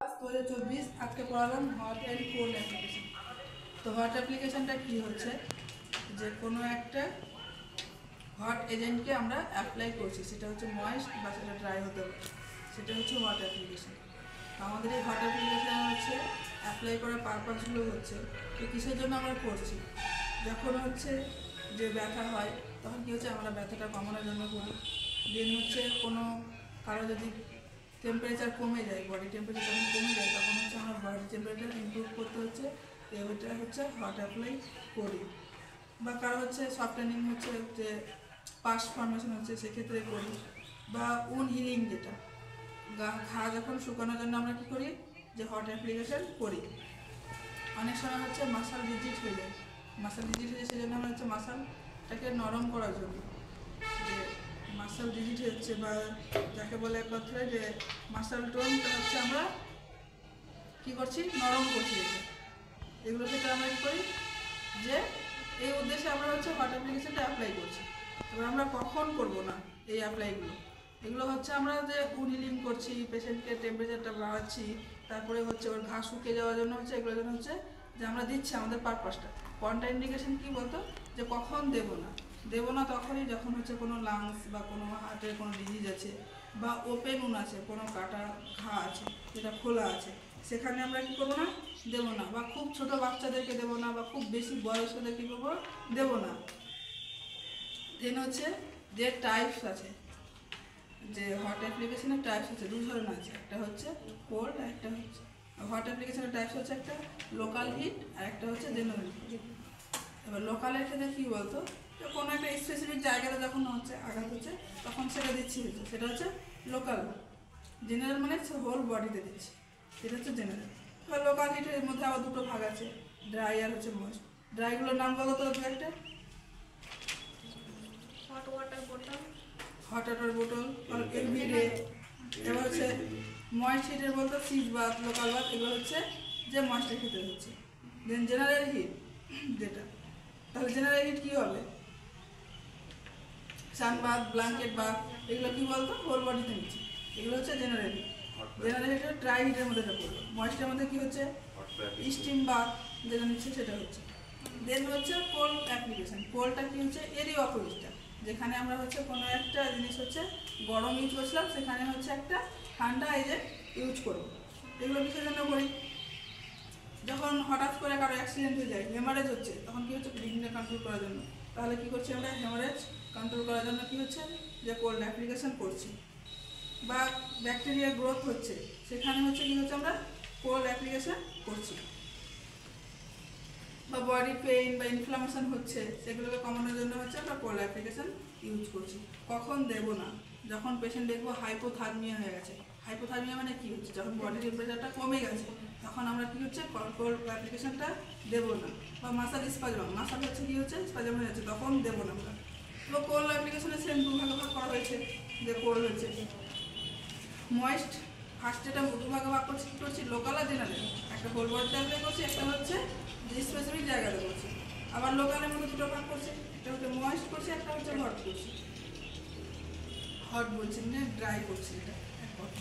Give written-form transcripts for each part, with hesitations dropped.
2024 আজকে পড়ালাম hot and cold application. তো hot অ্যাপ্লিকেশনটা কি হচ্ছে, যে কোনো একটা হট এজেন্টকে আমরা অ্যাপ্লাই করছি, সেটা হচ্ছে ময়েস্ট বা সেটা ড্রাই হতে পারে, সেটা হচ্ছে হট অ্যাপ্লিকেশন। আমাদের এই হট অ্যাপ্লিকেশন হচ্ছে অ্যাপ্লাই করার পারপাসগুলো হচ্ছে যে কিসের জন্য আমরা করছি। যখন হচ্ছে যে ব্যথা হয় তখন কী হচ্ছে, আমরা ব্যথাটা কমানোর জন্য করি। দেন হচ্ছে কোনো কারো যদি টেম্পারেচার কমে যায়, বডি টেম্পারেচার যখন কমে যায় তখন হচ্ছে আমরা বডি টেম্পারেচার ইমপ্রুভ করতে হচ্ছে, এটা হচ্ছে হট অ্যাপ্লাই করি। বা কারো হচ্ছে সফটেনিং হচ্ছে, যে পাস ফর্মেশন হচ্ছে সেক্ষেত্রে করি। বা উন হিলিং, যেটা ঘা যখন শুকানোর জন্য আমরা কী করি, যে হট অ্যাপ্লিকেশন করি। অনেক সময় হচ্ছে মাসাল রিজিড হয়ে যায়, সেজন্য আমরা হচ্ছে মাসালটাকে নরম করার জন্য, যে মাসাল রিজিড হচ্ছে বা যাকে বলে এক কথায় যে মাসাল টোনটা হচ্ছে আমরা কী করছি, নরম করছি। এগুলো থেকে আমরা কী করি, যে এই উদ্দেশ্যে আমরা হচ্ছে হট অ্যাপ্লিকেশনটা অ্যাপ্লাই করছি। এবার আমরা কখন করব না এই অ্যাপ্লাইগুলো, এগুলো হচ্ছে আমরা যে উনিলিং করছি, পেশেন্টকে টেম্পারেচারটা বাড়াচ্ছি, তারপরে হচ্ছে ওর ঘা শুকিয়ে যাওয়ার জন্য হচ্ছে, এগুলোর জন্য হচ্ছে যে আমরা দিচ্ছি আমাদের পারপাসটা। কন্ট্রা ইন্ডিকেশন কী বলতো, যে কখন দেবো না তখনই যখন হচ্ছে কোনো লাংস বা কোনো হার্টের কোনো ডিজিজ আছে, বা ওপেন উন আছে, কোনো কাটা ঘা আছে যেটা খোলা আছে, সেখানে আমরা কী করবো না, দেবো না। বা খুব ছোট বাচ্চাদেরকে দেবো না, বা খুব বেশি বয়স্কদের কী করবো, দেবো না। দেন হচ্ছে যে টাইপস আছে, যে হট অ্যাপ্লিকেশনের টাইপস আছে, দু ধরনের আছে, একটা হচ্ছে কোল্ড আর একটা হচ্ছে হট অ্যাপ্লিকেশনের টাইপস হচ্ছে একটা লোকাল হিট আর একটা হচ্ছে জেনারেল হিট। এবার লোকালের ক্ষেত্রে কী বলতো, যে কোনো একটা স্পেসিফিক জায়গাতে যখন হচ্ছে আঘাত হচ্ছে তখন সেটা দিচ্ছি, সেটা হচ্ছে লোকাল। জেনারেল মানে হোল বডিতে দিচ্ছি, সেটা হচ্ছে জেনারেল। এবার লোকাল হিটের মধ্যে আবার দুটো ভাগ আছে, ড্রাই আর হচ্ছে ময়েস্ট। ড্রাইগুলোর নাম বলো তো দু একটা। হট ওয়াটার বোতল আর এলভিডে। এবার হচ্ছে ময়েস্ট হিটের বলতে সিজ বাথ, লোকাল বাথ, এগুলো হচ্ছে যে ময়েস্টের ক্ষেত্রে হচ্ছে। দেন জেনারেল হিট যেটা, তাহলে জেনারেল হিট কী হবে, সানবাথ, ব্ল্যাঙ্কেট বাথ, এগুলো কী বলতো, হোল বডিতে নিচ্ছে, এগুলো হচ্ছে জেনারেল হিট। জেনারেল হিটের ড্রাই হিটের মধ্যে এটা পড়বে। ময়েস্টের মধ্যে কী হচ্ছে, স্টিম বাথ যেটা নিচ্ছে সেটা হচ্ছে। দেন হচ্ছে কোল্ড অ্যাপ্লিকেশন। কোল্ডটা কী হচ্ছে, এরই অপোজিটটা, যেখানে আমরা হচ্ছে কোনো একটা জিনিস হচ্ছে গরম ইউজ করছিলাম, সেখানে হচ্ছে একটা ঠান্ডা এজেন্ট ইউজ করবো। এগুলো কিসের জন্য করি, যখন হঠাৎ করে কারো অ্যাক্সিডেন্ট হয়ে যায়, হেমারেজ হচ্ছে, তখন কী হচ্ছে, ব্লিডিংটা কন্ট্রোল করার জন্য। তাহলে কী করছি আমরা, হেমারেজ কন্ট্রোল করার জন্য কী হচ্ছে, যে কোল্ড অ্যাপ্লিকেশন করছি। বা ব্যাকটেরিয়া গ্রোথ হচ্ছে, সেখানে হচ্ছে কী হচ্ছে, আমরা কোল্ড অ্যাপ্লিকেশন করছি। বা বডি পেইন বা ইনফ্লামেশন হচ্ছে, সেগুলোকে কমানোর জন্য হচ্ছে আমরা কোল্ড অ্যাপ্লিকেশন ইউজ করছি। কখন দেবো না, যখন পেশেন্ট দেখবো হাইপোথার্মিয়া হয়ে গেছে। হাইপোথার্মিয়া মানে কী হচ্ছে, যখন বডি টেম্পারেচারটা কমে গেছে তখন আমরা কী হচ্ছে, কোল্ড অ্যাপ্লিকেশনটা দেবো না। বা মাসাল স্পাজম, মাসাল হচ্ছে কী হচ্ছে, স্পাজম হয়ে যাচ্ছে, তখন দেবো না আমরা। তো কোল্ড অ্যাপ্লিকেশনের সেম দুভাগে ভাগ করা হয়েছে, যে কোল্ড হচ্ছে ময়েস্ট। ফার্স্ট যেটা দুভাগে ভাগ করছি, কী করছি, লোকাল আর জেনারেল। একটা হোল বডিতে অ্যাপ্লাই করছি, একটা হচ্ছে যে স্পেসিফিক জায়গাতে করছি। আবার লোকালের মধ্যে দুটো ভাগ করছি, একটা হচ্ছে ময়েস্ট করছি, একটা হচ্ছে হট করছি। হট বলছি না, ড্রাই করছি, এটা এক কথা।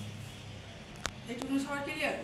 এইটুকু সবার ক্লিয়ার।